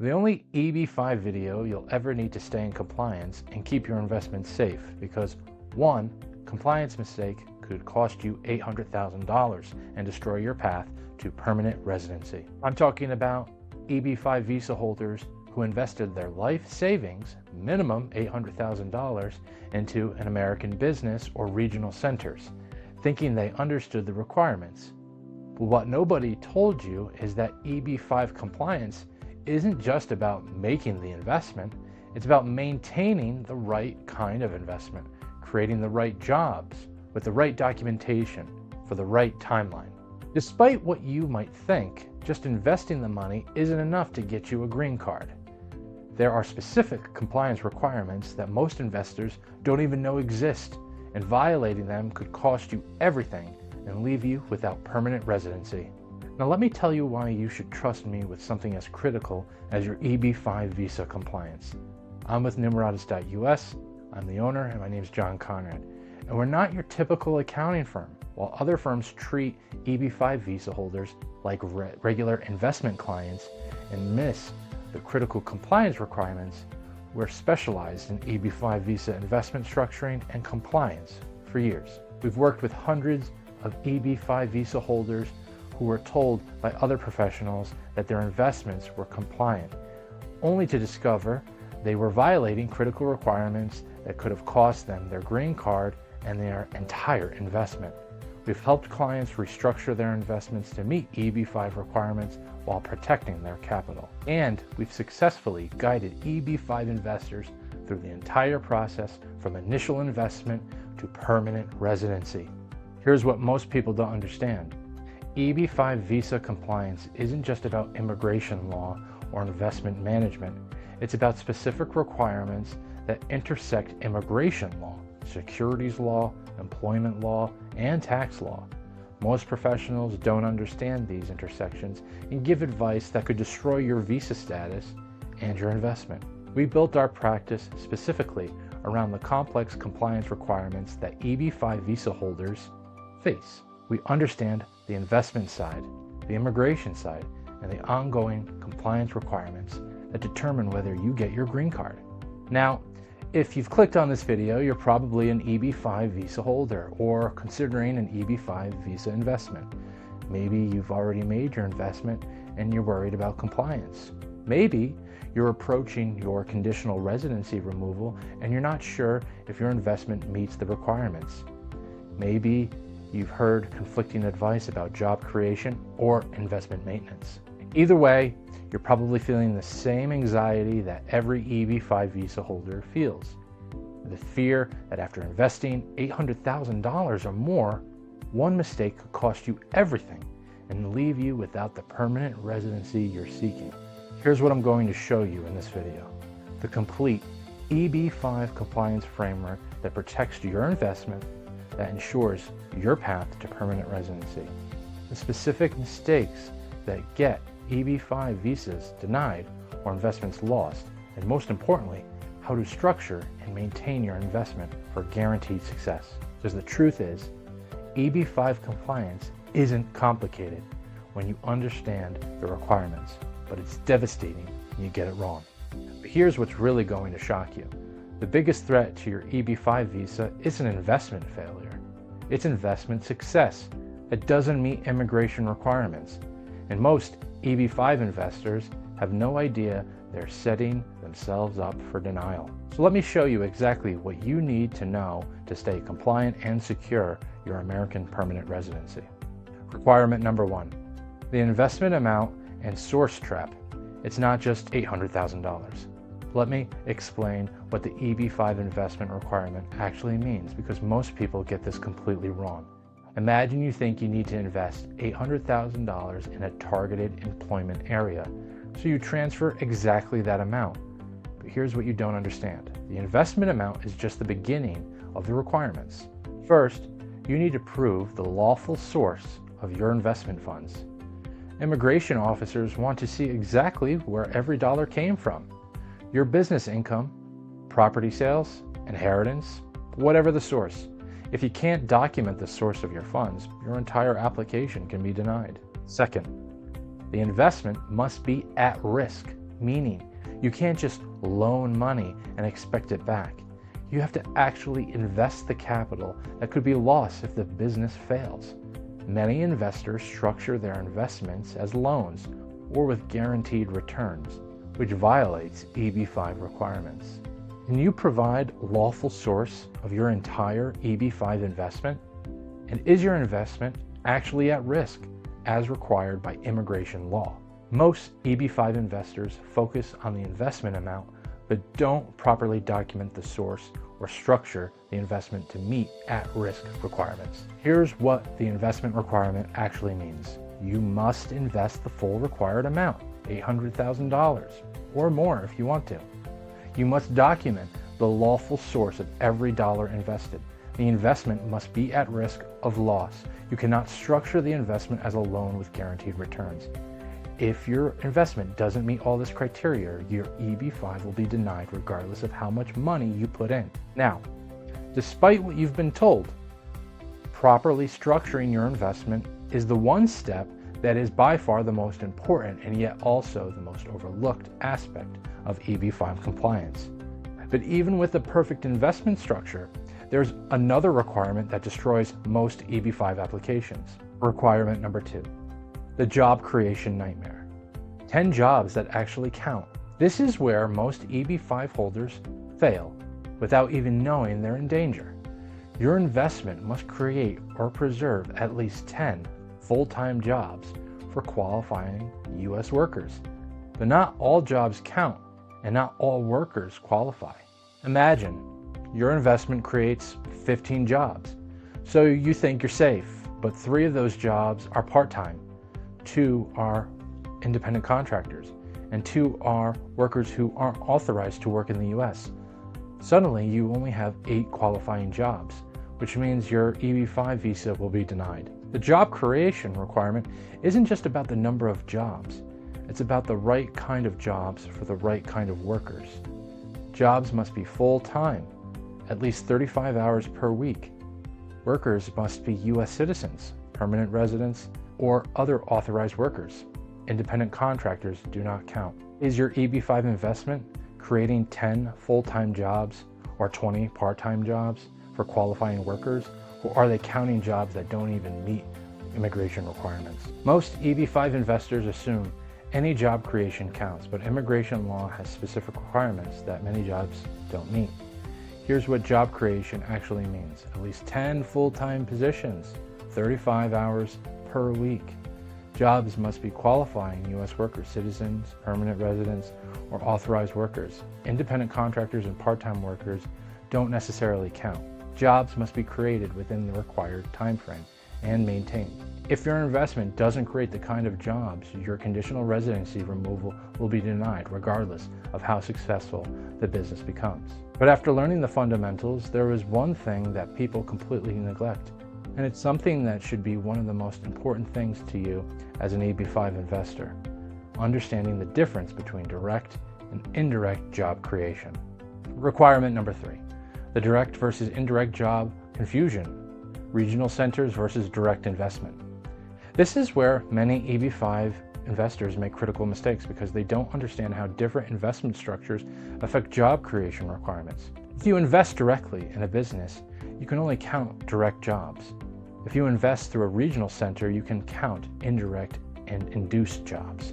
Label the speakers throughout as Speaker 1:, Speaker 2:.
Speaker 1: The only EB-5 video you'll ever need to stay in compliance and keep your investments safe because one compliance mistake could cost you $800,000 and destroy your path to permanent residency. I'm talking about EB-5 visa holders who invested their life savings, minimum $800,000, into an American business or regional centers, thinking they understood the requirements. But what nobody told you is that EB-5 compliance isn't just about making the investment, it's about maintaining the right kind of investment, creating the right jobs with the right documentation for the right timeline. Despite what you might think, just investing the money isn't enough to get you a green card. There are specific compliance requirements that most investors don't even know exist, and violating them could cost you everything and leave you without permanent residency. Now let me tell you why you should trust me with something as critical as your EB-5 visa compliance. I'm with Numeratus.us, I'm the owner, and my name is John Conrad. And we're not your typical accounting firm. While other firms treat EB-5 visa holders like regular investment clients and miss the critical compliance requirements, we're specialized in EB-5 visa investment structuring and compliance for years. We've worked with hundreds of EB-5 visa holders who were told by other professionals that their investments were compliant, only to discover they were violating critical requirements that could have cost them their green card and their entire investment. We've helped clients restructure their investments to meet EB-5 requirements while protecting their capital. And we've successfully guided EB-5 investors through the entire process from initial investment to permanent residency. Here's what most people don't understand. EB-5 visa compliance isn't just about immigration law or investment management. It's about specific requirements that intersect immigration law, securities law, employment law, and tax law. Most professionals don't understand these intersections and give advice that could destroy your visa status and your investment. We built our practice specifically around the complex compliance requirements that EB-5 visa holders face. We understand the investment side, the immigration side, and the ongoing compliance requirements that determine whether you get your green card. Now, if you've clicked on this video, you're probably an EB-5 visa holder or considering an EB-5 visa investment. Maybe you've already made your investment and you're worried about compliance. Maybe you're approaching your conditional residency removal and you're not sure if your investment meets the requirements. Maybe you've heard conflicting advice about job creation or investment maintenance. Either way, you're probably feeling the same anxiety that every EB-5 visa holder feels. The fear that after investing $800,000 or more, one mistake could cost you everything and leave you without the permanent residency you're seeking. Here's what I'm going to show you in this video. The complete EB-5 compliance framework that protects your investment, that ensures your path to permanent residency. The specific mistakes that get EB-5 visas denied or investments lost, and most importantly, how to structure and maintain your investment for guaranteed success. Because the truth is, EB-5 compliance isn't complicated when you understand the requirements, but it's devastating when you get it wrong. But here's what's really going to shock you. The biggest threat to your EB-5 visa isn't investment failure, it's investment success that doesn't meet immigration requirements. And most EB-5 investors have no idea they're setting themselves up for denial. So let me show you exactly what you need to know to stay compliant and secure your American permanent residency. Requirement number one, the investment amount and source trap. It's not just $800,000. Let me explain what the EB-5 investment requirement actually means, because most people get this completely wrong. Imagine you think you need to invest $800,000 in a targeted employment area, so you transfer exactly that amount. But here's what you don't understand. The investment amount is just the beginning of the requirements. First, you need to prove the lawful source of your investment funds. Immigration officers want to see exactly where every dollar came from. Your business income, property sales, inheritance, whatever the source. If you can't document the source of your funds, your entire application can be denied. Second, the investment must be at risk. meaning you can't just loan money and expect it back. You have to actually invest the capital that could be lost if the business fails. Many investors structure their investments as loans or with guaranteed returns, which violates EB-5 requirements. Can you provide lawful source of your entire EB-5 investment? And is your investment actually at risk as required by immigration law? Most EB-5 investors focus on the investment amount but don't properly document the source or structure the investment to meet at-risk requirements. Here's what the investment requirement actually means. You must invest the full required amount, $800,000 or more if you want to. You must document the lawful source of every dollar invested. The investment must be at risk of loss. You cannot structure the investment as a loan with guaranteed returns. If your investment doesn't meet all this criteria, your EB-5 will be denied regardless of how much money you put in. Now, despite what you've been told, properly structuring your investment is the one step that is by far the most important and yet also the most overlooked aspect of EB-5 compliance. But even with the perfect investment structure, there's another requirement that destroys most EB-5 applications. Requirement number 2. The job creation nightmare. 10 jobs that actually count. This is where most EB-5 holders fail without even knowing they're in danger. Your investment must create or preserve at least 10 full-time jobs for qualifying U.S. workers. But not all jobs count and not all workers qualify. Imagine your investment creates 15 jobs. So you think you're safe, but 3 of those jobs are part-time. 2 are independent contractors, and 2 are workers who aren't authorized to work in the U.S. Suddenly, you only have 8 qualifying jobs, which means your EB-5 visa will be denied. The job creation requirement isn't just about the number of jobs. It's about the right kind of jobs for the right kind of workers. Jobs must be full-time, at least 35 hours per week. Workers must be U.S. citizens, permanent residents, or other authorized workers. Independent contractors do not count. Is your EB-5 investment creating 10 full-time jobs or 20 part-time jobs for qualifying workers, or are they counting jobs that don't even meet immigration requirements? Most EB-5 investors assume any job creation counts, but immigration law has specific requirements that many jobs don't meet. Here's what job creation actually means. At least 10 full-time positions, 35 hours per week. Jobs must be qualifying U.S. workers, citizens, permanent residents, or authorized workers. Independent contractors and part-time workers don't necessarily count. Jobs must be created within the required time frame and maintained. If your investment doesn't create the kind of jobs, your conditional residency removal will be denied regardless of how successful the business becomes. But after learning the fundamentals, there is one thing that people completely neglect. And it's something that should be one of the most important things to you as an EB-5 investor, understanding the difference between direct and indirect job creation. Requirement number 3, the direct versus indirect job confusion, regional centers versus direct investment. This is where many EB-5 investors make critical mistakes because they don't understand how different investment structures affect job creation requirements. If you invest directly in a business, you can only count direct jobs. If you invest through a regional center, you can count indirect and induced jobs.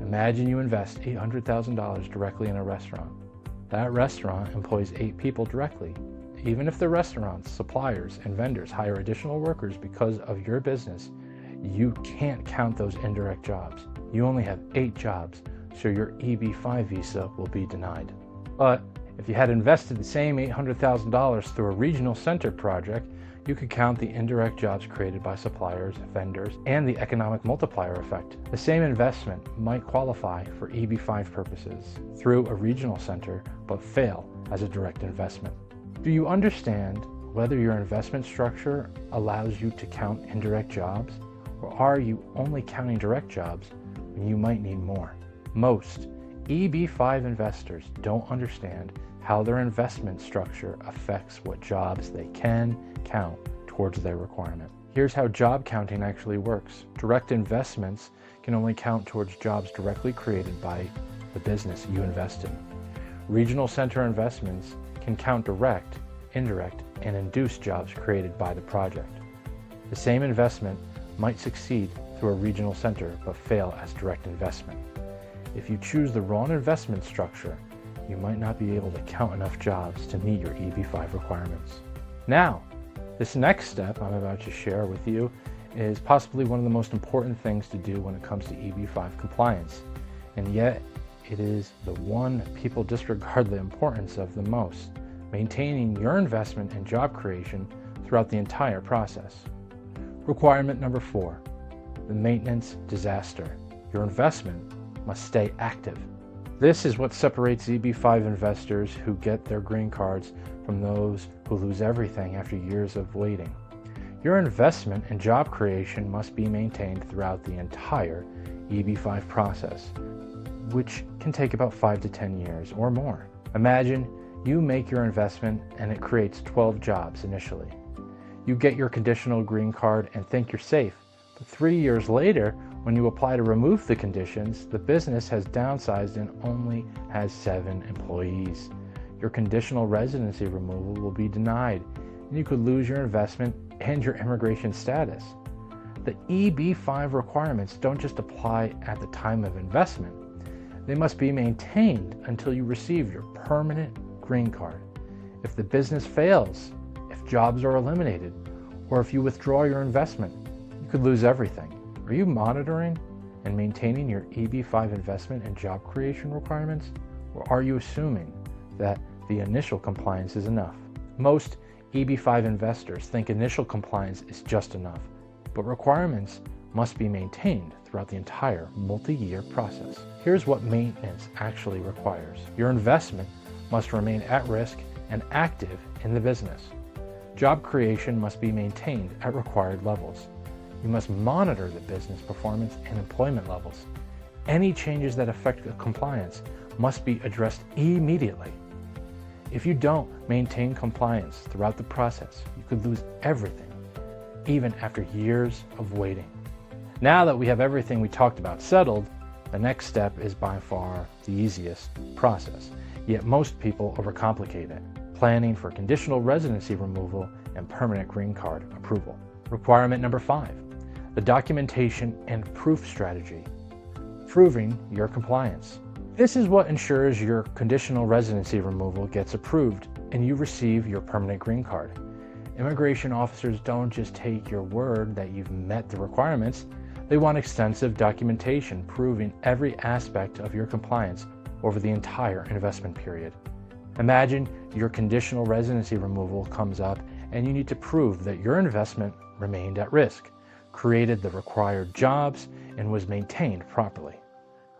Speaker 1: Imagine you invest $800,000 directly in a restaurant. That restaurant employs 8 people directly. Even if the restaurant's suppliers and vendors hire additional workers because of your business, you can't count those indirect jobs. You only have 8 jobs, so your EB-5 visa will be denied. But if you had invested the same $800,000 through a regional center project, you could count the indirect jobs created by suppliers, vendors, and the economic multiplier effect. The same investment might qualify for EB-5 purposes through a regional center, but fail as a direct investment. Do you understand whether your investment structure allows you to count indirect jobs, or are you only counting direct jobs when you might need more? Most EB-5 investors don't understand how their investment structure affects what jobs they can count towards their requirement. Here's how job counting actually works. Direct investments can only count towards jobs directly created by the business you invest in. Regional center investments can count direct, indirect, and induced jobs created by the project. The same investment might succeed through a regional center but fail as direct investment. If you choose the wrong investment structure, you might not be able to count enough jobs to meet your EB-5 requirements. Now, this next step I'm about to share with you is possibly one of the most important things to do when it comes to EB-5 compliance, and yet it is the one people disregard the importance of the most: maintaining your investment and job creation throughout the entire process. Requirement number 4, the maintenance disaster. Your investment must stay active. This is what separates EB-5 investors who get their green cards from those who lose everything after years of waiting. Your investment and job creation must be maintained throughout the entire EB-5 process, which can take about 5 to 10 years or more. Imagine you make your investment and it creates 12 jobs initially. You get your conditional green card and think you're safe, but 3 years later, when you apply to remove the conditions, the business has downsized and only has 7 employees. Your conditional residency removal will be denied, and you could lose your investment and your immigration status. The EB-5 requirements don't just apply at the time of investment. They must be maintained until you receive your permanent green card. If the business fails, if jobs are eliminated, or if you withdraw your investment, you could lose everything. Are you monitoring and maintaining your EB-5 investment and job creation requirements? Or are you assuming that the initial compliance is enough? Most EB-5 investors think initial compliance is just enough, but requirements must be maintained throughout the entire multi-year process. Here's what maintenance actually requires. Your investment must remain at risk and active in the business. Job creation must be maintained at required levels. You must monitor the business performance and employment levels. Any changes that affect compliance must be addressed immediately. If you don't maintain compliance throughout the process, you could lose everything, even after years of waiting. Now that we have everything we talked about settled, the next step is by far the easiest process, yet most people overcomplicate it: planning for conditional residency removal and permanent green card approval. Requirement number 5, the documentation and proof strategy, proving your compliance. This is what ensures your conditional residency removal gets approved and you receive your permanent green card. Immigration officers don't just take your word that you've met the requirements. They want extensive documentation proving every aspect of your compliance over the entire investment period. Imagine your conditional residency removal comes up and you need to prove that your investment remained at risk, created the required jobs, and was maintained properly.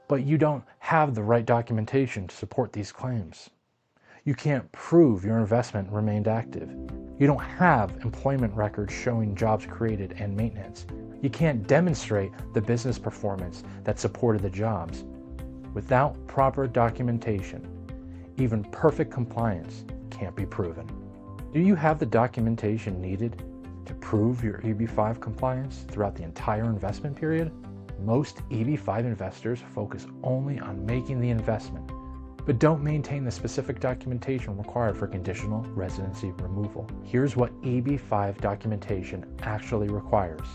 Speaker 1: But you don't have the right documentation to support these claims. You can't prove your investment remained active. You don't have employment records showing jobs created and maintenance. You can't demonstrate the business performance that supported the jobs. Without proper documentation, even perfect compliance can't be proven. Do you have the documentation needed to prove your EB-5 compliance throughout the entire investment period? Most EB-5 investors focus only on making the investment, but don't maintain the specific documentation required for conditional residency removal. Here's what EB-5 documentation actually requires: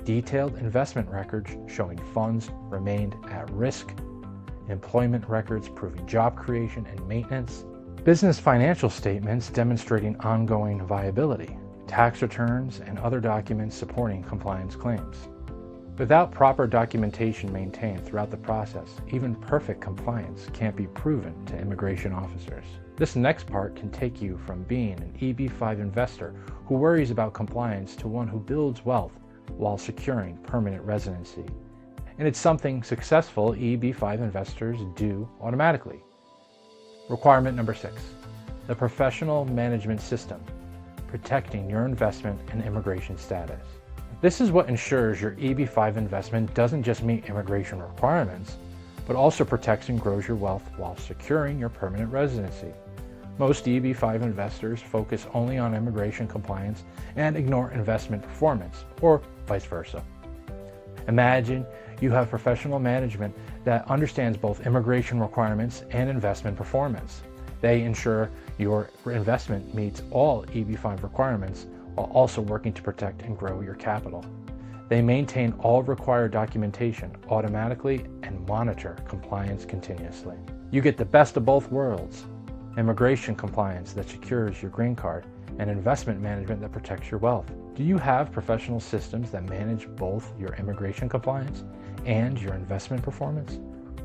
Speaker 1: detailed investment records showing funds remained at risk, employment records proving job creation and maintenance, business financial statements demonstrating ongoing viability, tax returns, and other documents supporting compliance claims. Without proper documentation maintained throughout the process, even perfect compliance can't be proven to immigration officers. This next part can take you from being an EB-5 investor who worries about compliance to one who builds wealth while securing permanent residency. And it's something successful EB-5 investors do automatically. Requirement number 6, the professional management system, protecting your investment and immigration status. This is what ensures your EB-5 investment doesn't just meet immigration requirements, but also protects and grows your wealth while securing your permanent residency. Most EB-5 investors focus only on immigration compliance and ignore investment performance, or vice versa. Imagine you have professional management that understands both immigration requirements and investment performance. They ensure your investment meets all EB-5 requirements while also working to protect and grow your capital. They maintain all required documentation automatically and monitor compliance continuously. You get the best of both worlds: immigration compliance that secures your green card and investment management that protects your wealth. Do you have professional systems that manage both your immigration compliance and your investment performance?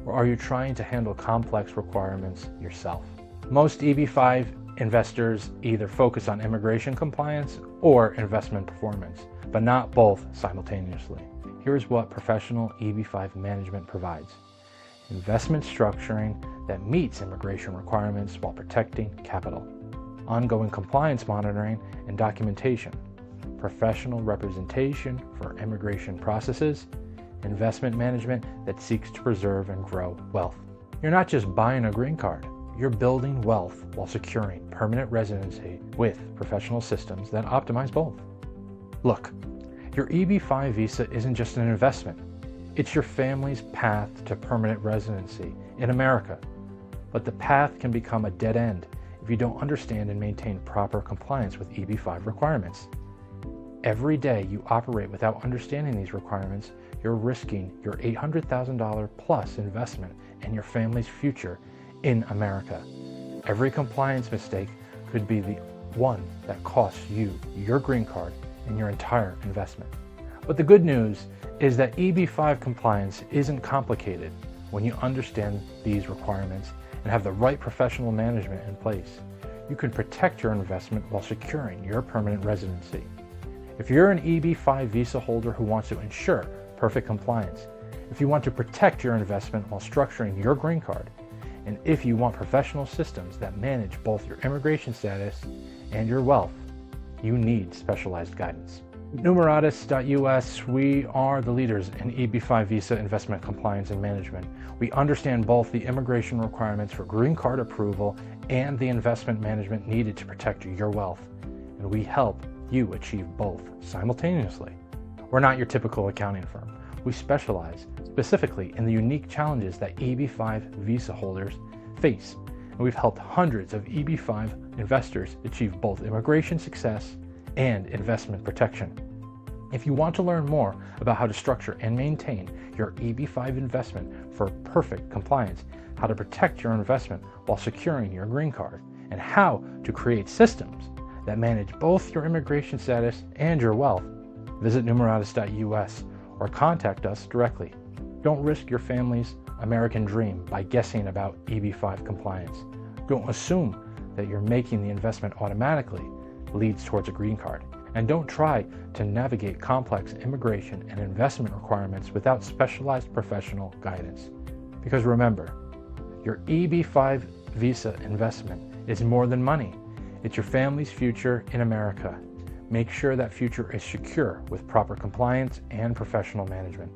Speaker 1: Or are you trying to handle complex requirements yourself? Most EB-5 investors either focus on immigration compliance or investment performance, but not both simultaneously. Here's what professional EB-5 management provides: investment structuring that meets immigration requirements while protecting capital, ongoing compliance monitoring and documentation, professional representation for immigration processes, investment management that seeks to preserve and grow wealth. You're not just buying a green card, you're building wealth while securing permanent residency with professional systems that optimize both. Look, your EB-5 visa isn't just an investment, it's your family's path to permanent residency in America. But the path can become a dead end if you don't understand and maintain proper compliance with EB-5 requirements. Every day you operate without understanding these requirements, you're risking your $800,000 plus investment and your family's future in America. Every compliance mistake could be the one that costs you your green card and your entire investment. But the good news is that EB-5 compliance isn't complicated when you understand these requirements and have the right professional management in place. You can protect your investment while securing your permanent residency. If you're an EB-5 visa holder who wants to ensure perfect compliance, if you want to protect your investment while structuring your green card, and if you want professional systems that manage both your immigration status and your wealth, you need specialized guidance. Numeratus.us, we are the leaders in EB-5 visa investment compliance and management. We understand both the immigration requirements for green card approval and the investment management needed to protect your wealth, and we help you achieve both simultaneously. We're not your typical accounting firm. We specialize specifically in the unique challenges that EB-5 visa holders face, and we've helped hundreds of EB-5 investors achieve both immigration success and investment protection. If you want to learn more about how to structure and maintain your EB-5 investment for perfect compliance, how to protect your investment while securing your green card, and how to create systems that manage both your immigration status and your wealth, visit Numeratus.us or contact us directly. Don't risk your family's American dream by guessing about EB-5 compliance. Don't assume that you're making the investment automatically leads towards a green card. And don't try to navigate complex immigration and investment requirements without specialized professional guidance. Because remember, your EB-5 visa investment is more than money. It's your family's future in America. Make sure that future is secure with proper compliance and professional management.